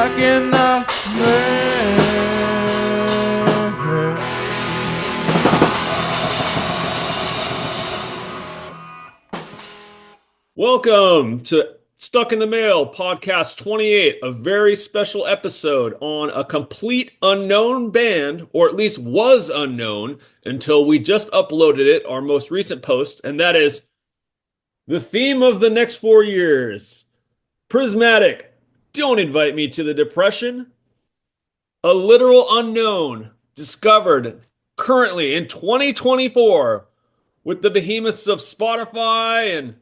stuck in the mail. Welcome to Stuck in the Mail, podcast 28, a very special episode on a complete unknown band, or at least was unknown until we just uploaded it, our most recent post, and that is the theme of the next 4 years. Prismatic, don't invite me to the depression. A literal unknown discovered currently in 2024 with the behemoths of Spotify and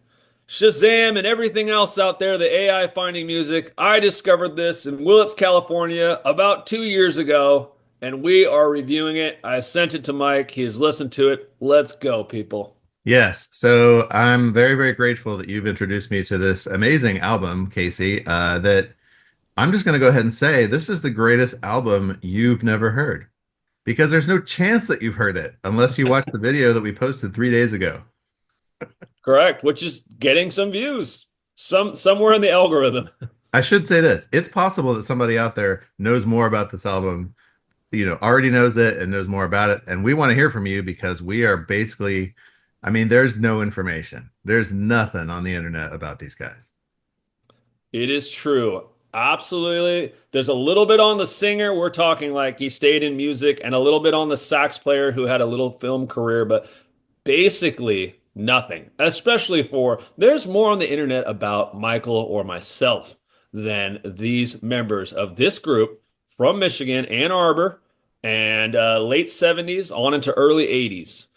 Shazam and everything else out there, the AI finding music. I discovered this in Willits, California about 2 years ago, and we are reviewing it. I sent it to Mike. He's listened to it. Let's go, people. Yes, so I'm very, very grateful that you've introduced me to this amazing album, Casey. That I'm just going to go ahead and say this is the greatest album you've never heard because there's no chance that you've heard it unless you watched the video that we posted 3 days ago. Correct, which is getting some views, somewhere in the algorithm. I should say this. It's possible that somebody out there knows more about this album, already knows it and knows more about it. And we want to hear from you because we are basically, there's no information. There's nothing on the internet about these guys. It is true. Absolutely. There's a little bit on the singer. We're talking like he stayed in music, and a little bit on the sax player who had a little film career, but basically nothing. Especially there's more on the internet about Michael or myself than these members of this group from Michigan, Ann Arbor, and late 70s on into early 80s.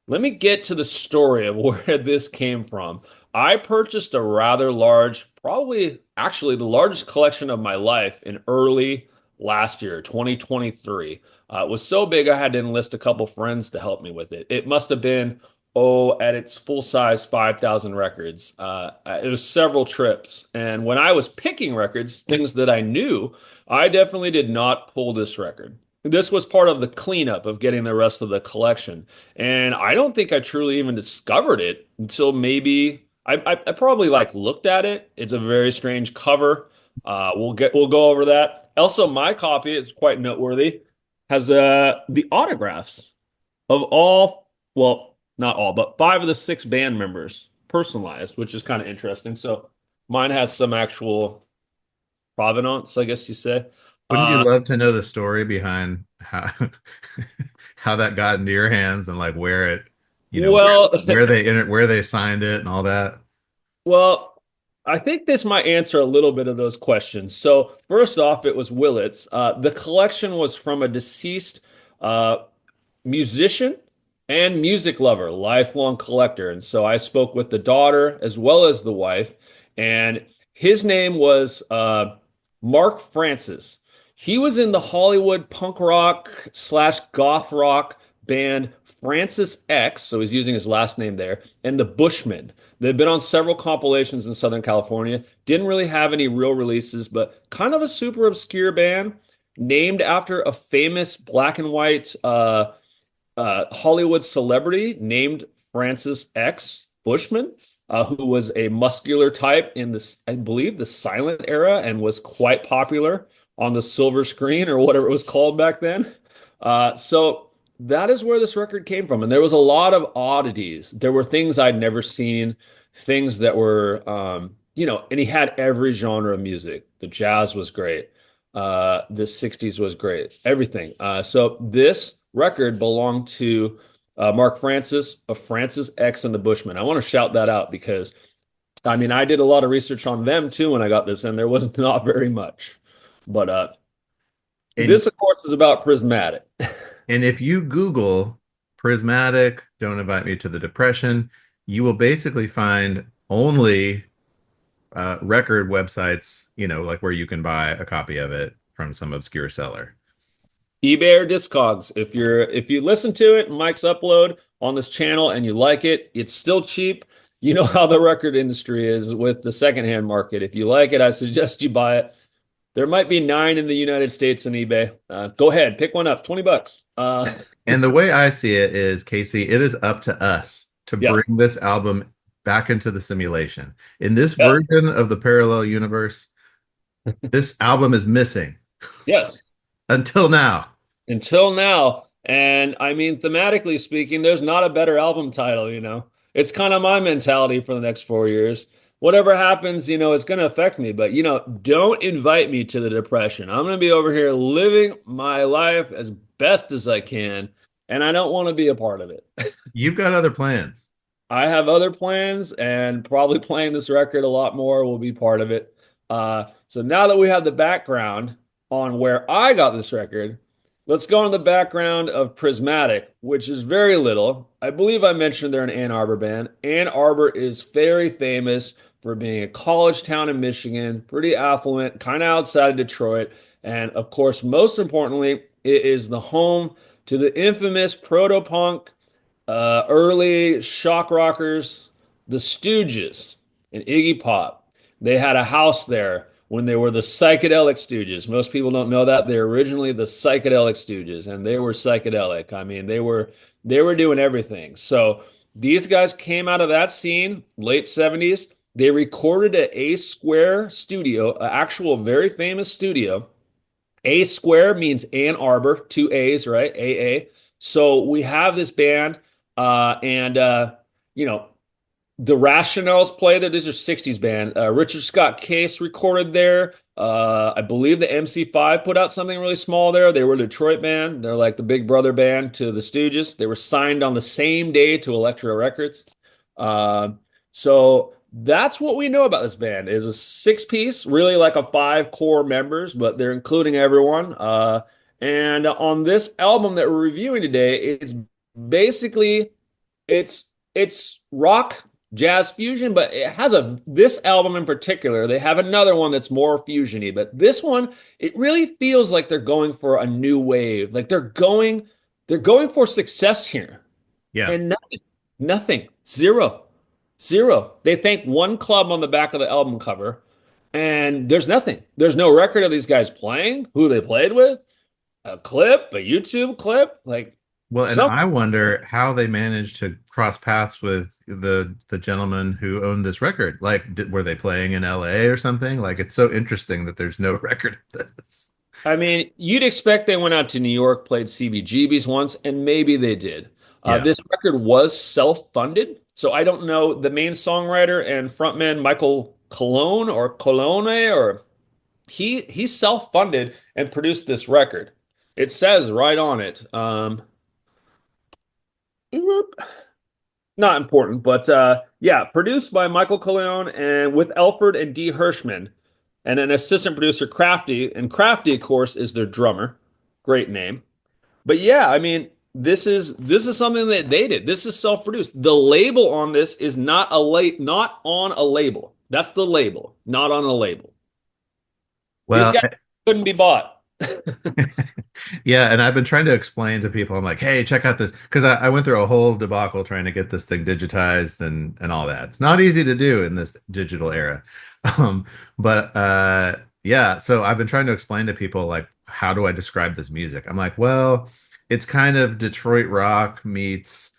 Let me get to the story of where this came from. I purchased a rather large, probably actually the largest collection of my life in early last year, 2023. It was so big I had to enlist a couple friends to help me with it. It must have been, at its full size, 5,000 records. It was several trips. And when I was picking records, things that I knew, I definitely did not pull this record. This was part of the cleanup of getting the rest of the collection. And I don't think I truly even discovered it until maybe I probably like looked at it. It's a very strange cover. We'll go over that. Also, my copy is quite noteworthy. Has the autographs of all, well, not all, but 5 of the 6 band members personalized, which is kind of interesting. So mine has some actual provenance, I guess you say. Wouldn't you love to know the story behind how how that got into your hands and like where it, Well, where they signed it and all that? Well, I think this might answer a little bit of those questions. So, first off, it was Willits. The collection was from a deceased uh, musician and music lover, lifelong collector. And so I spoke with the daughter as well as the wife, and his name was Mark Francis. He was in the Hollywood punk rock slash goth rock band Francis X, so he's using his last name there, and the Bushmen. They've been on several compilations in Southern California. Didn't really have any real releases, but kind of a super obscure band named after a famous black and white Hollywood celebrity named Francis X. Bushman, who was a muscular type in this, I believe, the silent era and was quite popular on the silver screen or whatever it was called back then. So that is where this record came from. And there was a lot of oddities. There were things I'd never seen, things that were, and he had every genre of music. The jazz was great. The 60s was great. Everything. So this record belonged to Mark Francis of Francis X and the Bushmen. I want to shout that out because, I did a lot of research on them too when I got this, and there was not very much. But And this, of course, is about Prismatic. and if you Google Prismatic, Don't Invite Me to the Depression, you will basically find only record websites, like where you can buy a copy of it from some obscure seller. eBay or Discogs. If you listen to it, Mike's upload on this channel and you like it, it's still cheap. You know how the record industry is with the secondhand market. If you like it, I suggest you buy it. There might be 9 in the United States on eBay. Go ahead, pick one up, $20. And the way I see it is, Casey, it is up to us to Yeah. bring this album back into the simulation. In this Yeah. version of the parallel universe, This album is missing Yes. until now. Until now. And I mean, thematically speaking, there's not a better album title, you know. It's kind of my mentality for the next 4 years. Whatever happens, you know, it's going to affect me. But, you know, don't invite me to the depression. I'm going to be over here living my life as best as I can. And I don't want to be a part of it. You've got other plans. I have other plans, and probably playing this record a lot more will be part of it. So now that we have the background on where I got this record, let's go on the background of Prismatic, which is very little. I believe I mentioned they're an Ann Arbor band. Ann Arbor is very famous for being a college town in Michigan, pretty affluent, kind of outside of Detroit. And of course, most importantly, it is the home to the infamous proto-punk early shock rockers, the Stooges and Iggy Pop. They had a house there when they were the psychedelic Stooges. Most people don't know that they're originally the psychedelic Stooges, and they were psychedelic. I mean, they were doing everything. So these guys came out of that scene, late 70s. They recorded at A Square Studio, an actual very famous studio. A Square means Ann Arbor, two A's, right? AA. So we have this band, and you know, the Rationales play there. These are 60s band. Richard Scott Case recorded there. I believe the MC5 put out something really small there. They were a Detroit band. They're like the big brother band to the Stooges. They were signed on the same day to Elektra Records. Uh, so that's what we know about this band is a six-piece, really like a five core members, but they're including everyone. And on this album that we're reviewing today, it's basically it's it's rock jazz fusion, but it has a this album in particular, they have another one that's more fusiony, but this one, it really feels like they're going for a new wave. Like they're going for success here. Yeah. And nothing. Zero. Zero. They thank one club on the back of the album cover, and there's nothing. There's no record of these guys playing, who they played with, a clip, a YouTube clip, like Well, and something. I wonder how they managed to cross paths with the gentleman who owned this record. Like, were they playing in LA or something? Like, it's so interesting that there's no record of this. I mean, you'd expect they went out to New York, played CBGB's once, and maybe they did. Yeah. This record was self-funded, so I don't know the main songwriter and frontman Michael Cologne or Colone or he self-funded and produced this record. It says right on it. Not important, but yeah, produced by Michael Cologne and with Elford and D. Hirschman, and an assistant producer Crafty. And Crafty, of course, is their drummer. Great name. But yeah, I mean, this is something that they did. This is self-produced. The label on this is not on a label. That's the label, not on a label. These Well, guys couldn't be bought. yeah, and I've been trying to explain to people, I'm like, hey, check out this, because I went through a whole debacle trying to get this thing digitized and all that. It's not easy to do in this digital era. Um, but yeah, so I've been trying to explain to people like, how do I describe this music? I'm like, well, it's kind of Detroit rock meets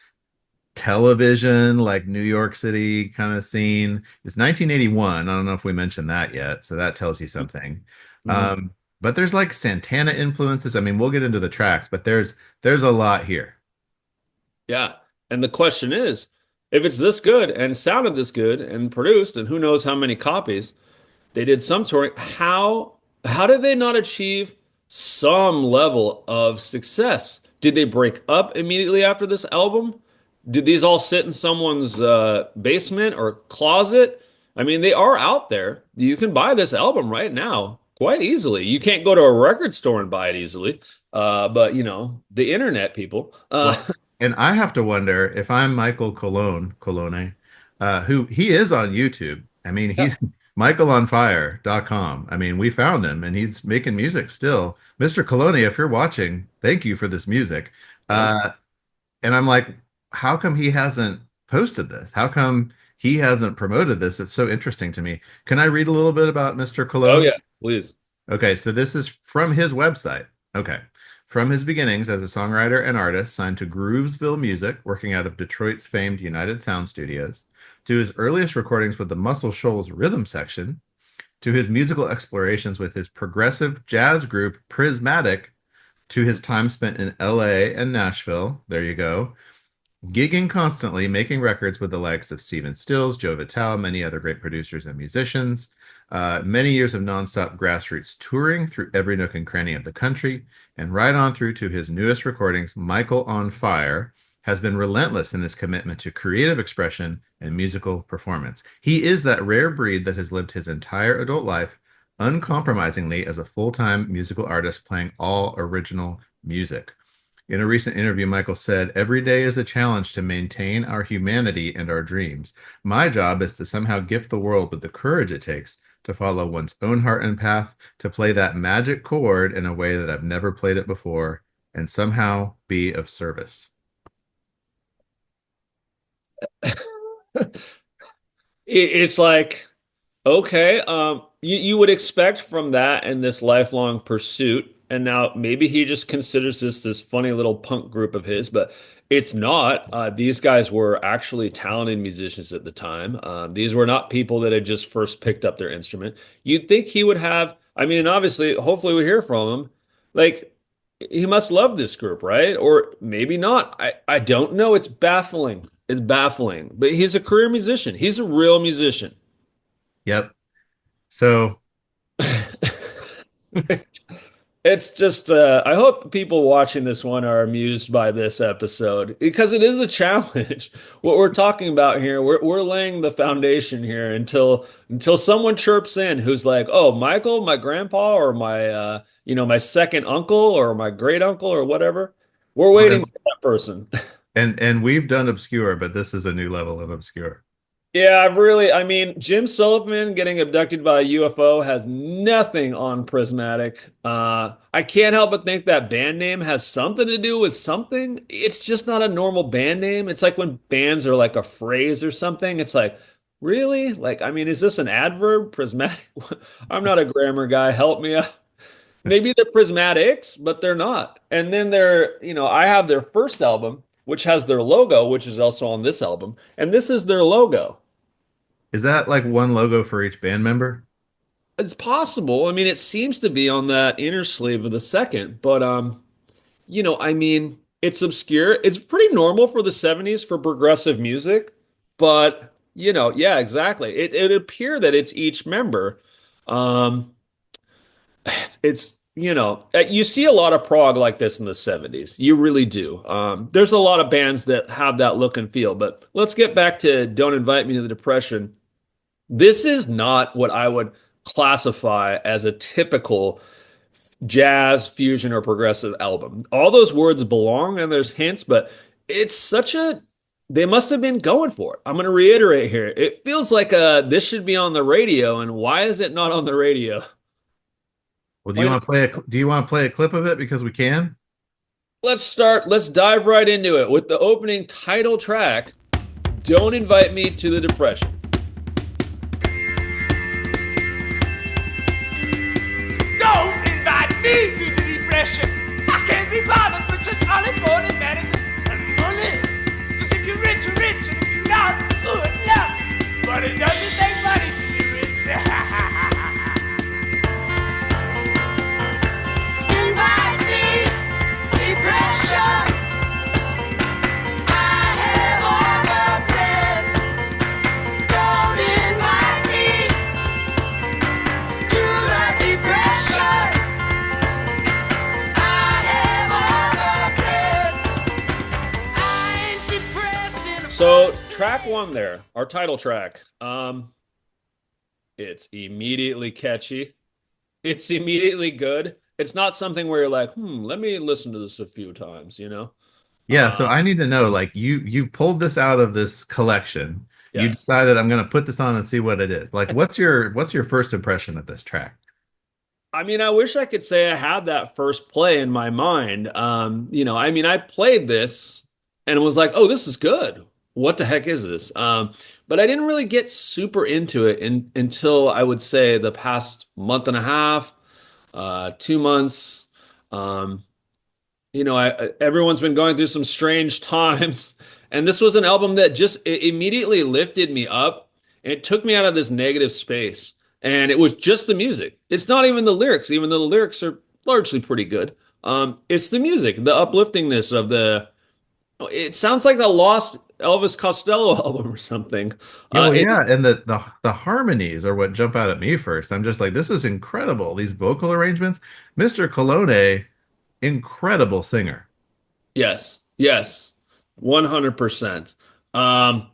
television, like New York City kind of scene. It's 1981. I don't know if we mentioned that yet, so that tells you something. Mhm. Um, but there's like Santana influences. I mean, we'll get into the tracks, but there's a lot here. Yeah. And the question is, if it's this good and sounded this good and produced, and who knows how many copies, they did some touring. How did they not achieve some level of success? Did they break up immediately after this album? Did these all sit in someone's basement or closet? I mean, they are out there. You can buy this album right now quite easily. You can't go to a record store and buy it easily, but you know, the internet people. Well, and I have to wonder if I'm Michael Colone, who he is on YouTube. I mean, Yeah, he's michaelonfire.com. I mean, we found him and he's making music still. Mr. Colone, if you're watching, thank you for this music. yeah. Uh, and I'm like, how come he hasn't posted this? How come he hasn't promoted this? It's so interesting to me. Can I read a little bit about Mr. Oh Cologne? yeah, please. Okay, so this is from his website. Okay. From his beginnings as a songwriter and artist signed to Groovesville Music, working out of Detroit's famed United Sound Studios, to his earliest recordings with the Muscle Shoals Rhythm Section, to his musical explorations with his progressive jazz group Prismatic, to his time spent in LA and Nashville. There you go. Gigging constantly, making records with the likes of Stephen Stills, Joe Vitale, many other great producers and musicians. Many years of nonstop grassroots touring through every nook and cranny of the country, and right on through to his newest recordings, Michael on Fire, has been relentless in his commitment to creative expression and musical performance. He is that rare breed that has lived his entire adult life uncompromisingly as a full-time musical artist playing all original music. In a recent interview, Michael said, "Every day is a challenge to maintain our humanity and our dreams. My job is to somehow gift the world with the courage it takes to follow one's own heart and path, to play that magic chord in a way that I've never played it before, and somehow be of service." It's like, okay, you would expect from that and this lifelong pursuit, and now maybe he just considers this funny little punk group of his, but it's not. These guys were actually talented musicians at the time. These were not people that had just first picked up their instrument. You'd think he would have, I mean, and obviously, hopefully we hear from him. Like, he must love this group, right? Or maybe not. I don't know. It's baffling. It's baffling. But he's a career musician. He's a real musician. Yep. So, It's just, I hope people watching this one are amused by this episode because it is a challenge. What we're talking about here, we're laying the foundation here until someone chirps in who's like, "Oh, Michael, my grandpa, or my my second uncle, or my great uncle, or whatever." We're waiting for that person. and we've done obscure, but this is a new level of obscure. Yeah, I mean, Jim Sullivan getting abducted by a UFO has nothing on Prismatic. I can't help but think that band name has something to do with something. It's just not a normal band name. It's like when bands are like a phrase or something. It's like, really? Like, I mean, is this an adverb? Prismatic? I'm not a grammar guy. Help me out. Maybe they're prismatics, but they're not. And then I have their first album, which has their logo, which is also on this album, and this is their logo. Is that like one logo for each band member? It's possible. I mean, it seems to be on that inner sleeve of the second, but I mean, it's obscure. It's pretty normal for the 70s for progressive music, but yeah, exactly. It appear that it's each member. Um, you see a lot of prog like this in the 70s. You really do. There's a lot of bands that have that look and feel, but let's get back to Don't Invite Me to the Depression. This is not what I would classify as a typical jazz, fusion, or progressive album. All those words belong and there's hints, but it's they must have been going for it. I'm going to reiterate here. It feels like this should be on the radio, and why is it not on the radio? Well, do you want to play a clip of it because we can? Let's dive right into it with the opening title track, Don't Invite Me to the Depression. Don't invite me to the depression. I can't be bothered with such unimportant matters as money. Cause if you're rich, you're rich, and if you're not, good luck. But it doesn't take money to be rich. Invite me, depression. I have all the plans. Don't invite me to the depression. I have all the plans. I ain't depressed in a So track one there, our title track. It's immediately catchy. It's immediately good. It's not something where you're like, let me listen to this a few times. Yeah, so I need to know, like you pulled this out of this collection. You Yes. decided I'm going to put this on and see what it is. Like what's your first impression of this track? I mean, I wish I could say I had that first play in my mind. I mean, I played this and was like, oh, this is good. What the heck is this? But I didn't really get super into it until I would say the past month and a half, 2 months. Um, everyone's been going through some strange times, and this was an album that just immediately lifted me up, and it took me out of this negative space. And it was just the music. It's not even the lyrics, even though the lyrics are largely pretty good. It's the music, the upliftingness of the. It sounds like the lost Elvis Costello album or something. Yeah, well, It's yeah, and the harmonies are what jump out at me first. I'm just like, this is incredible. These vocal arrangements, Mr. Colonna, incredible singer. yes, yes, 100%. Um,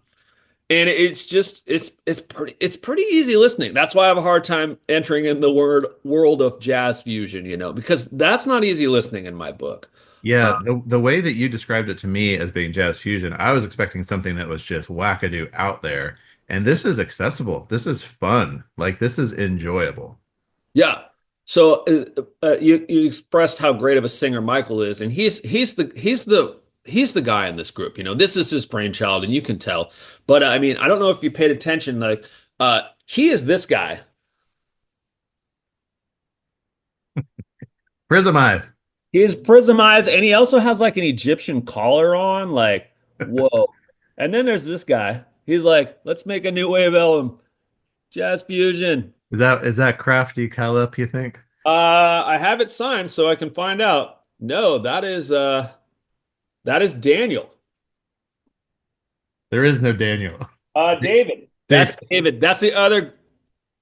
and it's pretty easy listening. That's why I have a hard time entering in the world of jazz fusion, because that's not easy listening in my book. Yeah, the way that you described it to me as being jazz fusion, I was expecting something that was just wackadoo out there. And this is accessible. This is fun. Like this is enjoyable. Yeah. So you expressed how great of a singer Michael is, and he's the guy in this group. This is his brainchild, and you can tell. But I mean, I don't know if you paid attention. Like, he is this guy. Prismize. He is prismized, and he also has like an Egyptian collar on. Like, whoa. And then there's this guy. He's like, let's make a new wave album, jazz fusion. Is that crafty Calip, you think? I have it signed so I can find out. No, that is Daniel. There is no Daniel. David. Dave. That's David. That's the other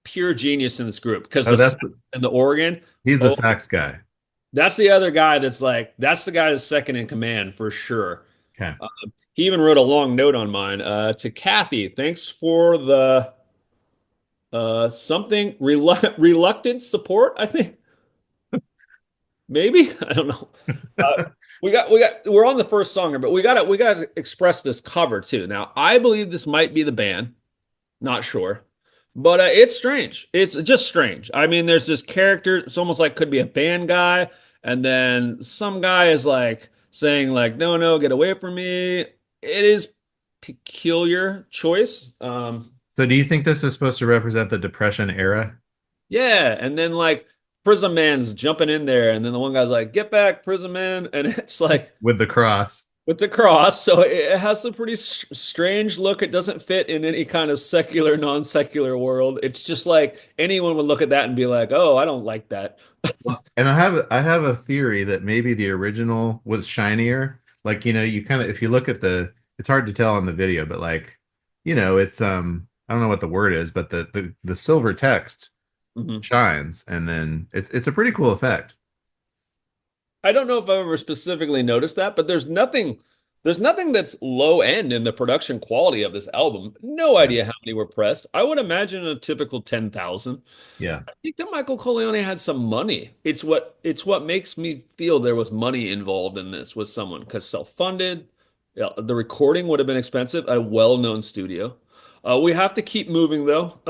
pure genius in this group because Oh, the sax and the organ. he's the Oh, sax guy. that's the other guy that's the guy that's second in command for sure. Okay. Uh, he even wrote a long note on mine to Kathy. Thanks for the something reluctant support, I think. Maybe. I don't know. Uh, we're on the first song here, but we got to express this cover too. Now, I believe this might be the band. Not sure. But it's strange. It's just strange. I mean, there's this character, it's almost like could be a band guy, and then some guy is like saying like, "No, no, get away from me." It is peculiar choice. So do you think this is supposed to represent the Depression era Yeah, and then like Prism Man's jumping in there, and then the one guy's like, "Get back, Prism Man," and it's like with the cross? with the cross. So it has a pretty strange look. It doesn't fit in any kind of secular, non-secular world. It's just like anyone would look at that and be like, "Oh, I don't like that." And I have a theory that maybe the original was shinier. Like, you kind of if you look at it's hard to tell on the video, but like, it's I don't know what the word is, but the silver text Mhm. shines, and then it's a pretty cool effect. I don't know if I've ever specifically noticed that, but there's nothing that's low end in the production quality of this album. No Yeah. idea how many were pressed. I would imagine a typical 10,000. Yeah. I think that Michael Corleone had some money. It's what makes me feel there was money involved in this with someone because self-funded. Yeah, the recording would have been expensive, a well-known studio. We have to keep moving though.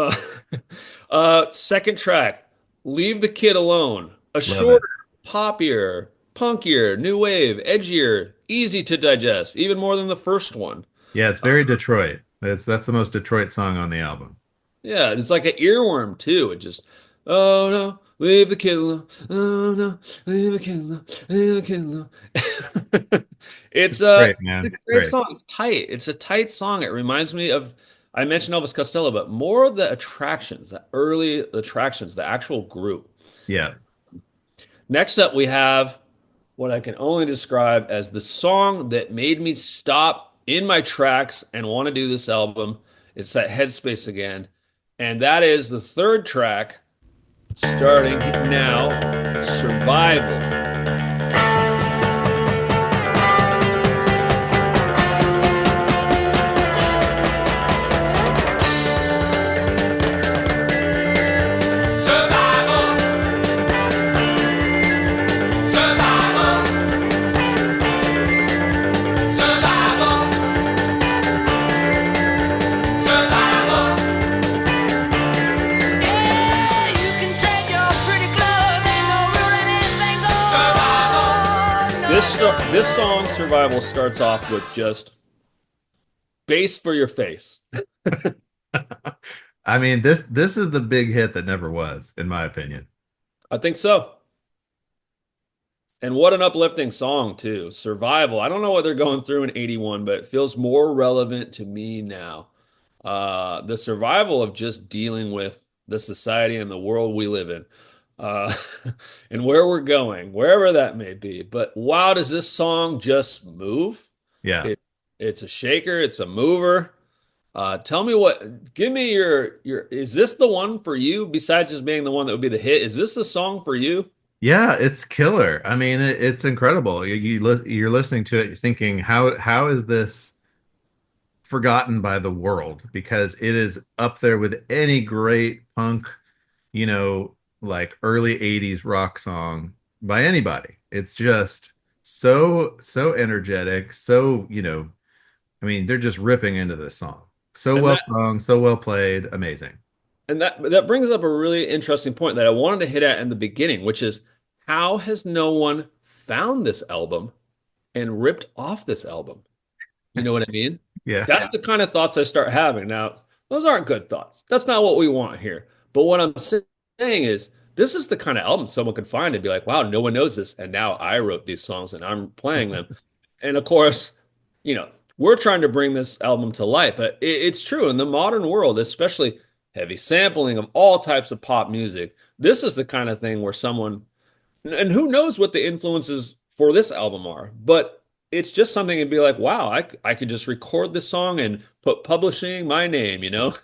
Second track, Leave the Kid Alone. A Love it. shorter, poppier, punkier, new wave, edgier, easy to digest, even more than the first one. Yeah, it's very Detroit. That's the most Detroit song on the album. Yeah, it's like an earworm too. It just, oh no, leave the kid alone. Oh no, leave the kid alone. Leave the kid alone. It's Great, man. it's a great Great. song. It's tight. It's a tight song. It reminds me of I mentioned Elvis Costello, but more of the attractions, the early attractions, the actual group. Yeah. Next up, we have what I can only describe as the song that made me stop in my tracks and want to do this album. It's that Headspace again. And that is the third track, starting now, Survival. Survival, survival, survival, survival. Yeah, you can take your pretty clothes, ain't no ruling anything goes. Survival. This song, Survival, starts off with just bass for your face. I mean, this is the big hit that never was, in my opinion. I think so. And what an uplifting song, too. Survival. I don't know what they're going through in 81, but it feels more relevant to me now. The survival of just dealing with the society and the world we live in, uh, and where we're going, wherever that may be. But wow, does this song just move? Yeah. It it's a shaker, it's a mover. Tell me give me is this the one for you besides just being the one that would be the hit? Is this the song for you? Yeah, it's killer. I mean, it's incredible. You're listening to it, you're thinking, how is this forgotten by the world? Because it is up there with any great punk, you know, like early 80s rock song by anybody. It's just so energetic, I mean, they're just ripping into this song. So And well that sung, so well played, amazing. that brings up a really interesting point that I wanted to hit at in the beginning, which is how has no one found this album and ripped off this album? You know what I mean? Yeah. That's the kind of thoughts I start having. Now, those aren't good thoughts. That's not what we want here. But what I'm saying is, this is the kind of album someone could find and be like, wow, no one knows this. And now I wrote these songs and I'm playing them. And of course, we're trying to bring this album to light, but it's true in the modern world, especially heavy sampling of all types of pop music. This is the kind of thing where and who knows what the influences for this album are, but it's just something to be like, wow, I could just record this song and put publishing my name, you know?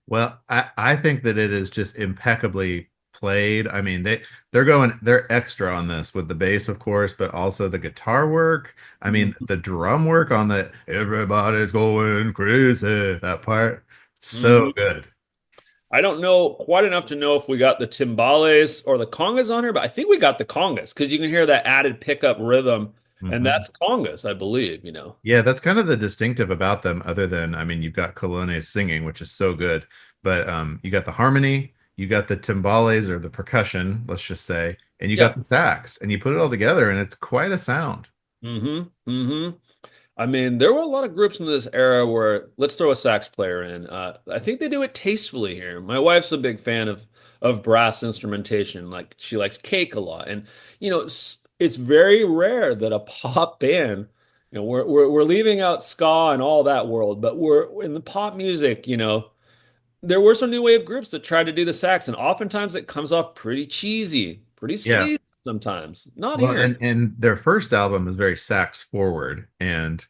Well, I think that it is just impeccably played. I mean, they're extra on this with the bass, of course, but also the guitar work. I mean, the drum work on the everybody's going crazy, that part. So Mhm. good. I don't know quite enough to know if we got the timbales or the congas on here, but I think we got the congas because you can hear that added pickup rhythm, and Mhm. that's congas, I believe, you know. Yeah, that's kind of the distinctive about them, other than, I mean, you've got Cologne's singing, which is so good, but you got the harmony, you got the timbales or the percussion, let's just say, and you got Yeah. the sax, and you put it all together, and it's quite a sound. Mm-hmm. Mm-hmm. I mean, there were a lot of groups in this era where let's throw a sax player in. I think they do it tastefully here. My wife's a big fan of brass instrumentation. Like she likes cake a lot, and it's very rare that a pop band, we're leaving out ska and all that world, but we're in the pop music. There were some new wave groups that tried to do the sax, and oftentimes it comes off pretty cheesy, pretty Yeah. sleazy sometimes. Not Well, here. and their first album is very sax forward, and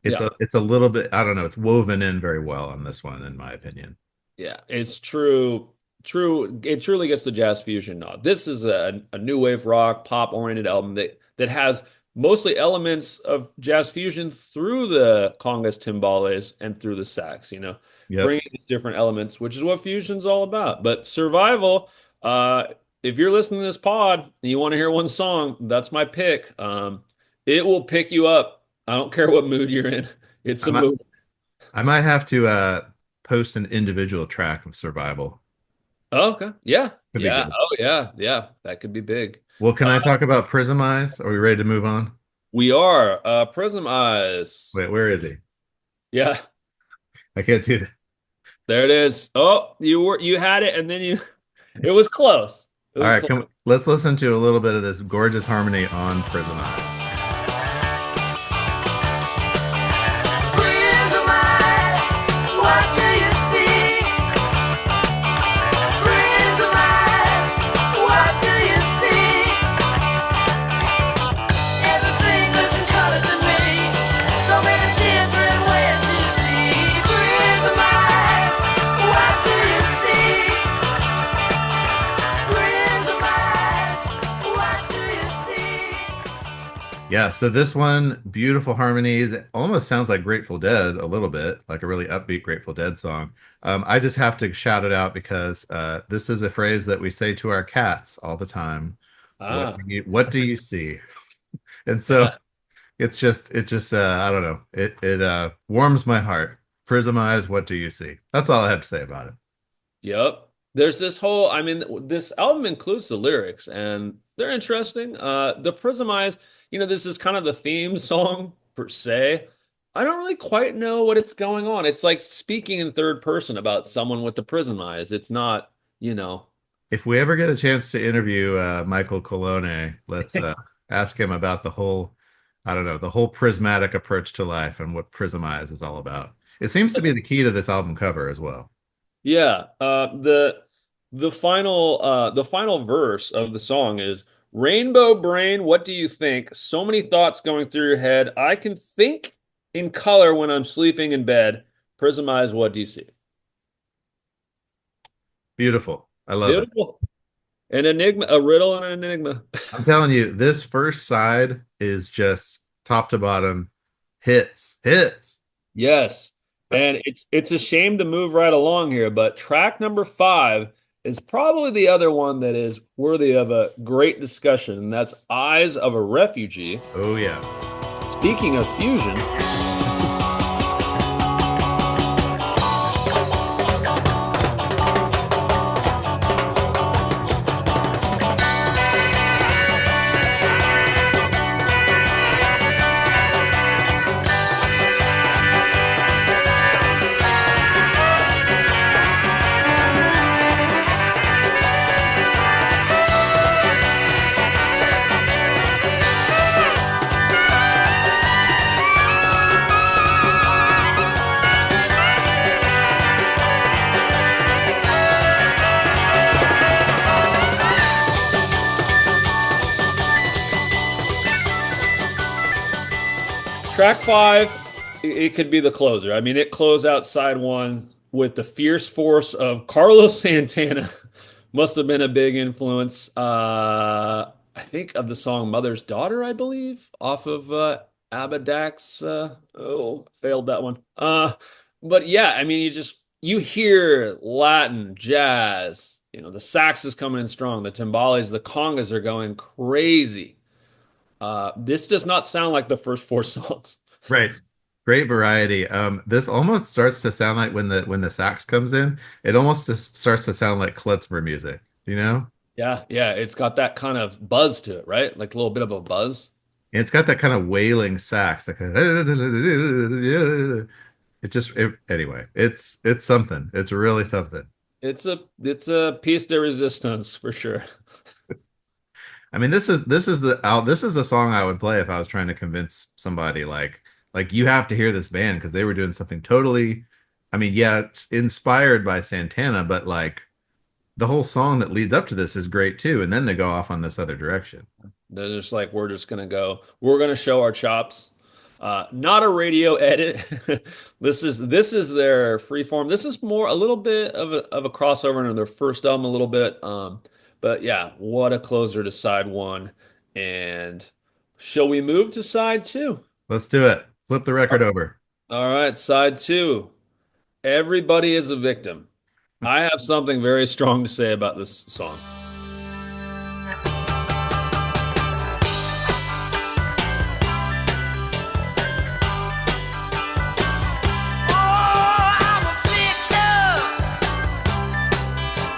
it's Yeah. a little bit, I don't know, it's woven in very well on this one, in my opinion. Yeah, it's true. True. It truly gets the jazz fusion nod. This is a new wave rock, pop oriented album that has mostly elements of jazz fusion through the congas, timbales, and through the sax, Yep. bringing these different elements, which is what fusion's all about. But Survival, uh, if you're listening to this pod and you want to hear one song, that's my pick. It will pick you up. I don't care what mood you're in. It's I a might mood. I might have to post an individual track of Survival. Oh, okay. Yeah. Could be Yeah. good. Oh, yeah. Yeah. That could be big. Well, can Uh, I talk about Prism Eyes? Are we ready to move on? we are Prism Eyes. Wait, where is he? Yeah. I can't do that. There it is. Oh, you had it, and then it was close. It All was right, close. let's listen to a little bit of this gorgeous harmony on Prism Eyes. Prism eyes, what do you see? Prism eyes, what do you see? Everything looks in color to me. So many different ways to see. Prism eyes, what do you see? Prism eyes, what do you see? Yeah, so this one, beautiful harmonies. It almost sounds like Grateful Dead a little bit, like a really upbeat Grateful Dead song. I just have to shout it out because this is a phrase that we say to our cats all the time. Ah, What do you see? And so I don't know. It warms my heart. Prism Eyes, what do you see? That's all I have to say about it. yep. There's this whole, I mean, this album includes the lyrics, and they're interesting. The Prism Eyes, this is kind of the theme song per se. I don't really quite know what it's going on. It's like speaking in third person about someone with the prism eyes. It's not, you know. If we ever get a chance to interview Michael Colone, let's ask him about I don't know, the whole prismatic approach to life and what Prism Eyes is all about. It seems to be the key to this album cover as well. Yeah, the final verse of the song is Rainbow Brain, what do you think? So many thoughts going through your head. I can think in color when I'm sleeping in bed. Prism Eyes, what do you see? Beautiful. I love it. Beautiful. An enigma, a riddle and an enigma. I'm telling you, this first side is just top to bottom hits, hits. Yes. And it's a shame to move right along here, but track number 5 is probably the other one that is worthy of a great discussion, and that's Eyes of a Refugee. Oh yeah. Speaking of fusion, track 5, it could be the closer. I mean, it closed out side 1 with the fierce force of Carlos Santana. Must have been a big influence. I think of the song Mother's Daughter, I believe, off of Abadak's. Oh, failed that one. But yeah, I mean, you hear Latin, jazz, the sax is coming in strong, the timbales, the congas are going crazy. This does not sound like the first 4 songs. Right. Great variety. This almost starts to sound like when the sax comes in, it almost just starts to sound like klezmer music, you know? Yeah, yeah, it's got that kind of buzz to it, right? Like a little bit of a buzz. And it's got that kind of wailing sax, that kind of, anyway, it's something. It's really something. It's a piece de resistance for sure. I mean, this is the song I would play if I was trying to convince somebody like you have to hear this band because they were doing something totally. I mean, yeah, it's inspired by Santana, but like the whole song that leads up to this is great too, and then they go off on this other direction. They're just like, we're gonna show our chops. Not a radio edit. This is their free form. This is more a little bit of a crossover into their first album a little bit. But yeah, what a closer to side 1. And shall we move to side 2? Let's do it. Flip the record over. All right, side 2. Everybody is a victim. I have something very strong to say about this song. Oh, I'm a victim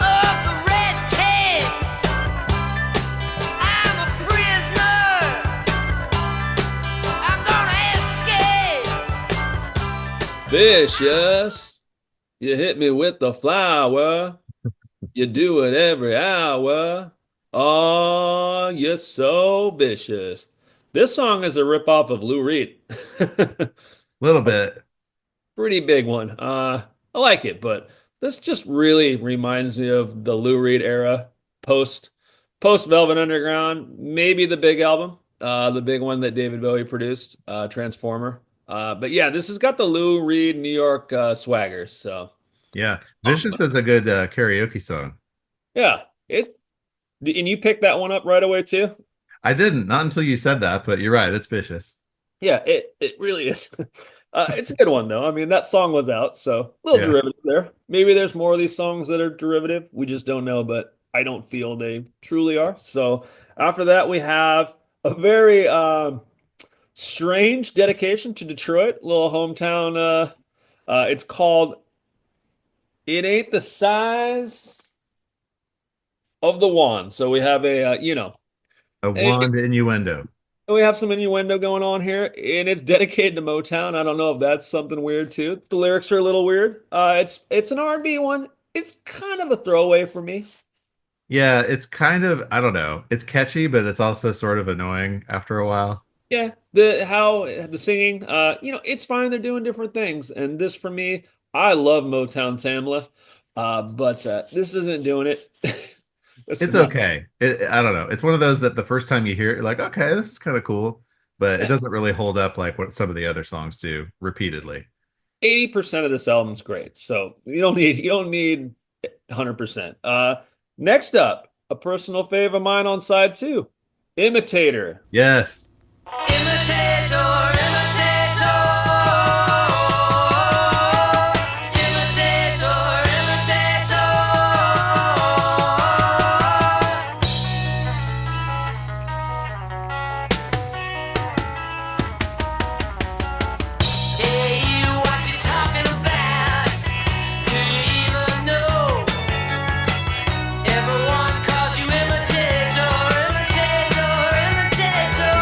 of the red tape. I'm a prisoner. I'm gonna escape. Vicious, you hit me with the flower. You do it every hour. Oh, you're so vicious. This song is a ripoff of Lou Reed. A little bit. Pretty big one. I like it, but this just really reminds me of the Lou Reed era, post post Velvet Underground, maybe the big album, the big one that David Bowie produced, Transformer. But yeah, this has got the Lou Reed New York swagger. So Yeah, um, Vicious is a good karaoke song. yeah, it and you picked that one up right away too. I didn't, not until you said that, but you're right. It's vicious. Yeah, it really is. It's a good one though. I mean, that song was out, so a little Yeah. derivative there. Maybe there's more of these songs that are derivative. We just don't know, but I don't feel they truly are. So after that, we have a very strange dedication to Detroit, little hometown. It's called "It Ain't the Size of the Wand." So we have A wand innuendo. we have some innuendo going on here, and it's dedicated to Motown. I don't know if that's something weird too. The lyrics are a little weird. It's an R&B one. It's kind of a throwaway for me. Yeah, it's kind of, I don't know. It's catchy, but it's also sort of annoying after a while. Yeah, the singing, it's fine. They're doing different things, and this for me, I love Motown Tamla. But this isn't doing it. This is It's not. okay. I don't know. It's one of those that the first time you hear it, you're like, okay, this is kind of cool, but it doesn't really hold up like what some of the other songs do repeatedly. 80% of this album's great. So you don't need 100%. Next up, a personal fave of mine on side two, Imitator. Yes. Imitator, imitator, imitator, imitator. Hey, what you talking about? Do you even know? Everyone calls you imitator, imitator, imitator.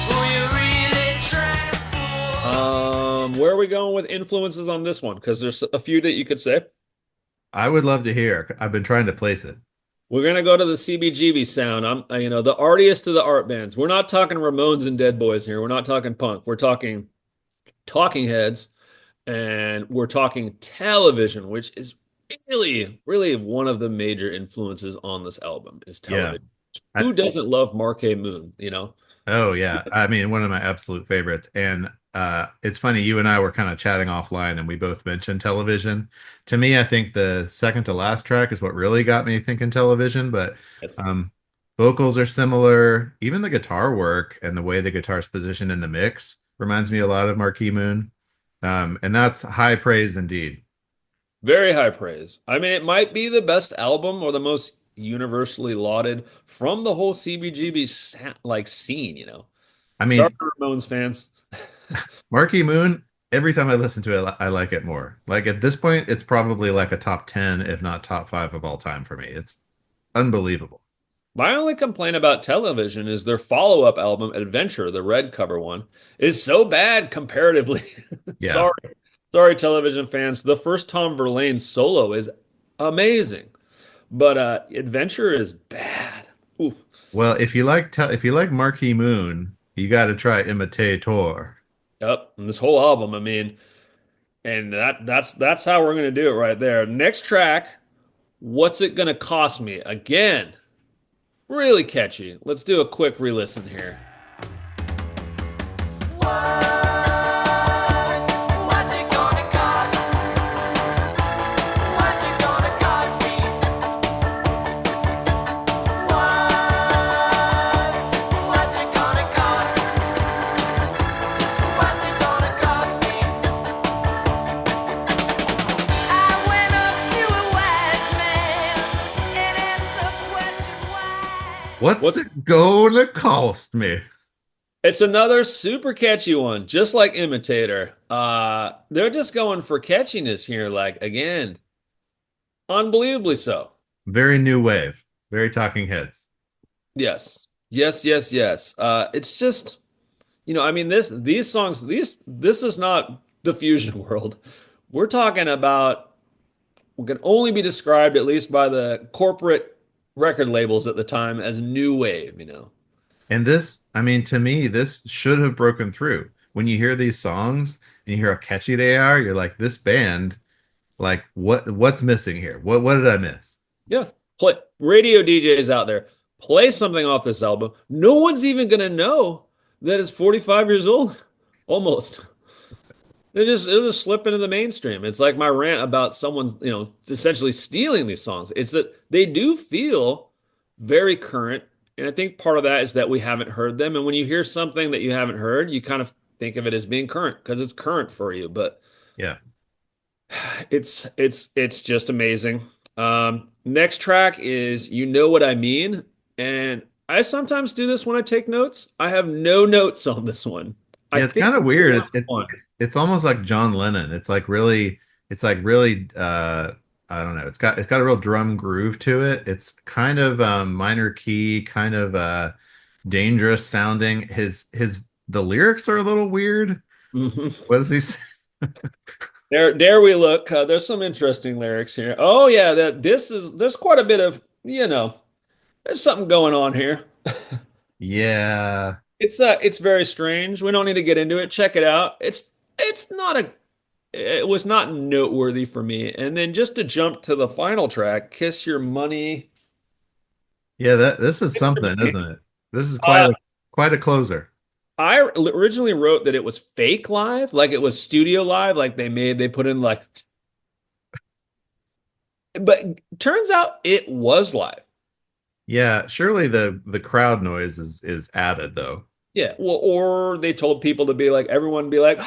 Who you really trying to fool? Where are we going with influences on this one? Because there's a few that you could say. I would love to hear. I've been trying to place it. We're gonna go to the CBGB sound. The artiest of the art bands. We're not talking Ramones and Dead Boys here. We're not talking punk. We're talking Talking Heads, and we're talking television, which is really, really one of the major influences on this album is Yeah. television. I, Who doesn't love Marquee Moon, you know? oh yeah. I mean, one of my absolute favorites. And it's funny, you and I were kind of chatting offline and we both mentioned television. To me, I think the second to last track is what really got me thinking television, but Yes. um vocals are similar. Even the guitar work and the way the guitar's positioned in the mix reminds me a lot of Marquee Moon. And that's high praise indeed. Very high praise. I mean, it might be the best album or the most universally lauded from the whole CBGB like scene, you know. I Sorry, mean, Ramones fans. Marquee Moon, every time I listen to it, I like it more. Like at this point, it's probably like a top 10, if not top five of all time for me. It's unbelievable. My only complaint about television is their follow-up album, Adventure, the red cover one, is so bad comparatively. Yeah. Sorry. Sorry, television fans. The first Tom Verlaine solo is amazing, but Adventure is bad. Ooh. Well, if you like Marquee Moon, you got to try Imitator. Yep. And this whole album, I mean, and that's how we're gonna do it right there. Next track, What's It Gonna Cost Me? Again, really catchy. Let's do a quick re-listen here. What's it gonna cost? What's it gonna cost me? What's it gonna cost? What's it gonna cost me? I went up to a wise man and asked the question why. What's What's it gonna cost me? It's another super catchy one, just like Imitator. They're just going for catchiness here, like again, unbelievably so. Very new wave. Very Talking Heads. Yes. Yes, yes, yes. It's just, I mean, these songs, this is not the fusion world. We're talking about what can only be described, at least by the corporate record labels at the time, as new wave, you know. And this, I mean, to me, this should have broken through. When you hear these songs and you hear how catchy they are, you're like, this band, like, what's missing here? What did I miss? Yeah. Play radio DJs out there. Play something off this album. No one's even gonna know that it's 45 years old. Almost. It'll just slip into the mainstream. It's like my rant about someone, essentially stealing these songs. It's that they do feel very current. And I think part of that is that we haven't heard them. And when you hear something that you haven't heard, you kind of think of it as being current because it's current for you. But Yeah. it's just amazing. Next track is You Know What I Mean, and I sometimes do this when I take notes. I have no notes on this one. I Yeah, it's think kind of it's the weird. last one. It's almost like John Lennon. It's like really I don't know. It's got a real drum groove to it. It's kind of minor key, kind of dangerous sounding. His the lyrics are a little weird. Mhm. What does he say? There we look. There's some interesting lyrics here. Oh yeah, there's quite a bit of there's something going on here. Yeah. It's very strange. We don't need to get into it. Check it out. It's not a it was not noteworthy for me. And then just to jump to the final track, Kiss Your Money. Yeah, this is something, isn't it? This is Uh, quite a closer. I originally wrote that it was fake live, like it was studio live, like they put in like, but turns out it was live. Yeah, surely the crowd noise is added though. Yeah. Well, or they told people to be like, everyone be like,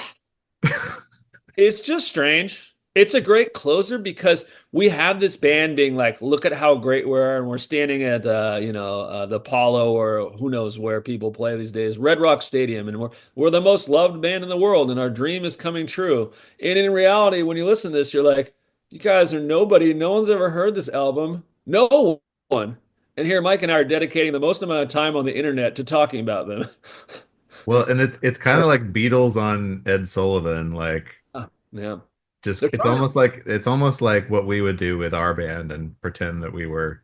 it's just strange. It's a great closer because we have this band being like, look at how great we are, and we're standing at the Apollo or who knows where people play these days, Red Rock Stadium, and we're the most loved band in the world, and our dream is coming true. And in reality, when you listen to this, you're like, you guys are nobody. No one's ever heard this album. No one. And here, Mike and I are dedicating the most amount of time on the internet to talking about them. Well, and it's kind of like Beatles on Ed Sullivan, like Yeah, just they're trying. it's almost like what we would do with our band and pretend that we were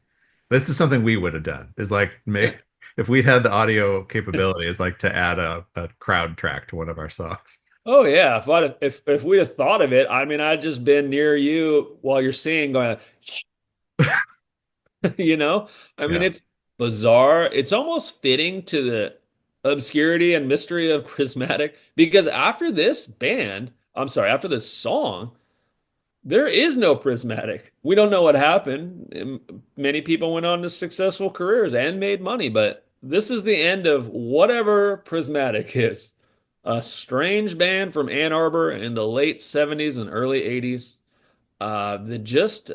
this is something we would have done. Is like Yeah. make if we had the audio capability, is like to add a crowd track to one of our songs. Oh yeah, if we'd have thought of it, I mean, I'd just been near you while you're singing, going, you know. I mean, Yeah. it's bizarre. It's almost fitting to the obscurity and mystery of Prismatic because after this band, I'm sorry, after this song, there is no Prismatic. We don't know what happened. Many people went on to successful careers and made money, but this is the end of whatever Prismatic is. A strange band from Ann Arbor in the late 70s and early 80s. That just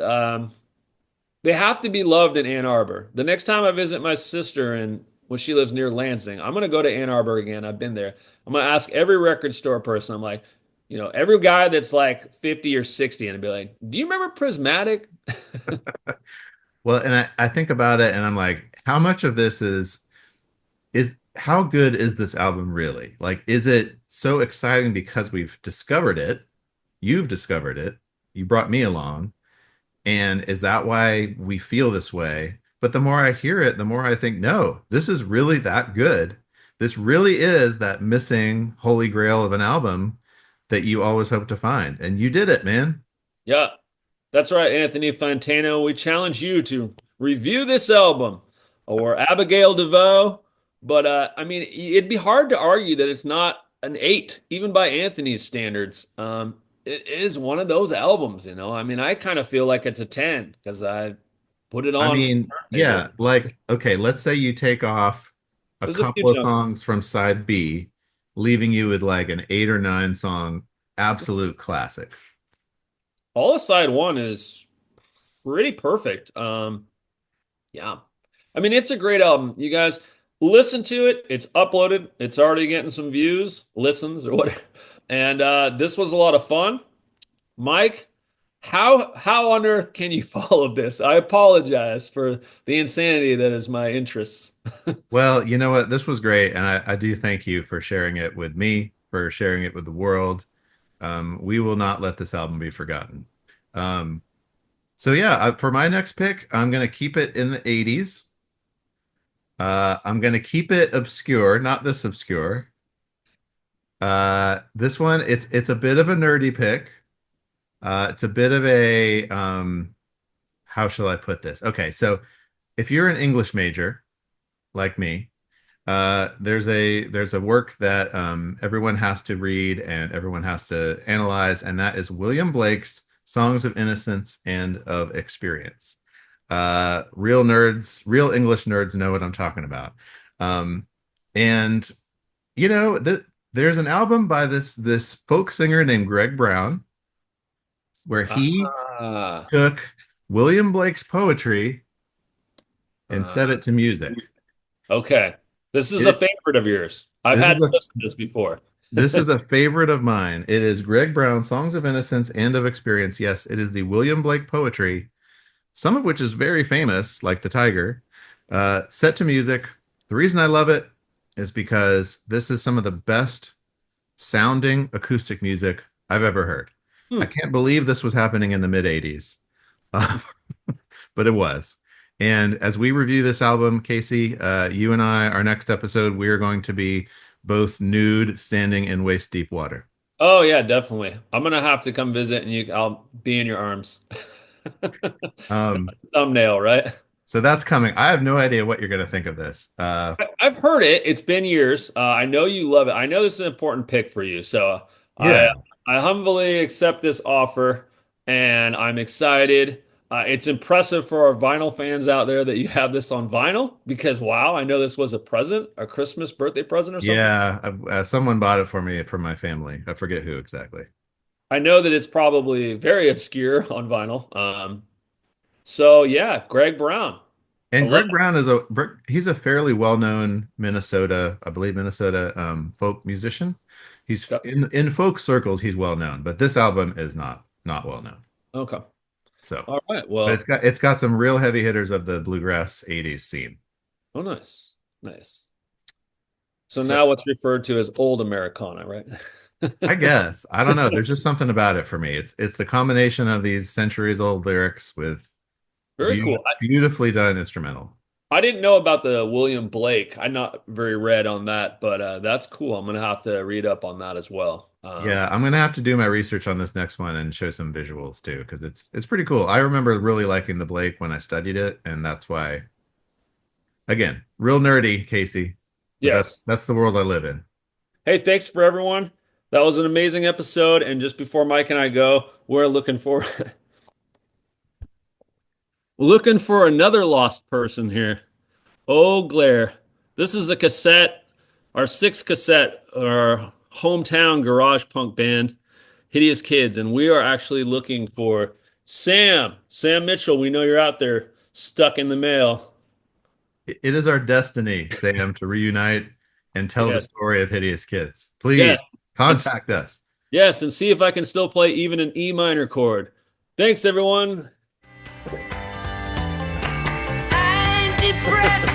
they have to be loved in Ann Arbor. The next time I visit my sister and when she lives near Lansing, I'm gonna go to Ann Arbor again. I've been there. I'm gonna ask every record store person. I'm like, every guy that's like 50 or 60, and I'd be like, "Do you remember Prismatic?" Well, and I think about it and I'm like, how much of this is how good is this album really? Like, is it so exciting because we've discovered it? You've discovered it. You brought me along. And is that why we feel this way? But the more I hear it, the more I think, no, this is really that good. This really is that missing holy grail of an album that you always hope to find. And you did it, man. Yeah, that's right, Anthony Fantano. We challenge you to review this album or Abigail DeVoe. But I mean, it'd be hard to argue that it's not an eight, even by Anthony's standards. It is one of those albums. I mean, I kind of feel like it's a 10 because I put it I on mean, turntable. yeah, like, okay, let's say you take off a There's a few couple of jump. songs from side B, leaving you with like an 8 or 9 song absolute classic. All aside one is pretty perfect. Yeah. I mean, it's a great album. You guys listen to it. It's uploaded. It's already getting some views, listens, or whatever. And this was a lot of fun. Mike, how on earth can you follow this? I apologize for the insanity that is my interests. Well, you know what? This was great. And I do thank you for sharing it with me, for sharing it with the world. We will not let this album be forgotten. Um, so yeah, for my next pick, I'm gonna keep it in the 80s. I'm gonna keep it obscure, not this obscure. This one, it's a bit of a nerdy pick. It's a bit of a how shall I put this? Okay, so if you're an English major like me, there's a work that everyone has to read and everyone has to analyze, and that is William Blake's Songs of Innocence and of Experience. Real nerds, real English nerds know what I'm talking about. Um, and there's an album by this folk singer named Greg Brown where he Ah, took William Blake's poetry and uh, set it to music. okay. This is a It, favorite of yours. I've this had is to a listen to this before. This is a favorite of mine. It is Greg Brown, Songs of Innocence and of Experience. Yes, it is the William Blake poetry, some of which is very famous, like The Tiger, set to music. The reason I love it is because this is some of the best sounding acoustic music I've ever heard. I Hmm. can't believe this was happening in the mid 80s, uh, but it was. And as we review this album, Casey, you and I, our next episode, we are going to be both nude, standing in waist deep water. Oh yeah, definitely. I'm gonna have to come visit and I'll be in your arms. Um, Thumbnail, right? so that's coming. I have no idea what you're going to think of this. I've heard it. It's been years. I know you love it. I know this is an important pick for you. So I Yeah, I humbly accept this offer and I'm excited. It's impressive for our vinyl fans out there that you have this on vinyl because wow, I know this was a present, a Christmas birthday present or something. yeah. Someone bought it for me from my family. I forget who exactly. I know that it's probably very obscure on vinyl. So yeah, Greg Brown. I And love Greg Brown is he's a fairly well-known Minnesota, I believe Minnesota folk musician. He's it. in folk circles, he's well known, but this album is not well known. Okay. So, All right. but Well, it's got some real heavy hitters of the bluegrass 80s scene. oh nice. Nice. So So, now what's referred to as old Americana, right? I guess I don't know. There's just something about it for me. It's the combination of these centuries old lyrics with Very cool. beautifully done instrumental. I didn't know about the William Blake. I'm not very read on that, but that's cool. I'm gonna have to read up on that as well. Yeah, I'm gonna have to do my research on this next one and show some visuals too, because it's pretty cool. I remember really liking the Blake when I studied it, and that's why, again, real nerdy, Casey. But Yes. that's the world I live in. Hey, thanks for everyone. That was an amazing episode. And just before Mike and I go, we're looking for looking for another lost person here. Oh, Glare. This is a cassette, our sixth cassette, our hometown garage punk band, Hideous Kids, and we are actually looking for Sam Mitchell. We know you're out there, stuck in the mail. It is our destiny, Sam, to reunite and tell the Yes, story of Hideous Kids. Please yes, and contact us. yes, and see if I can still play even an E minor chord. Thanks, everyone. I'm depressed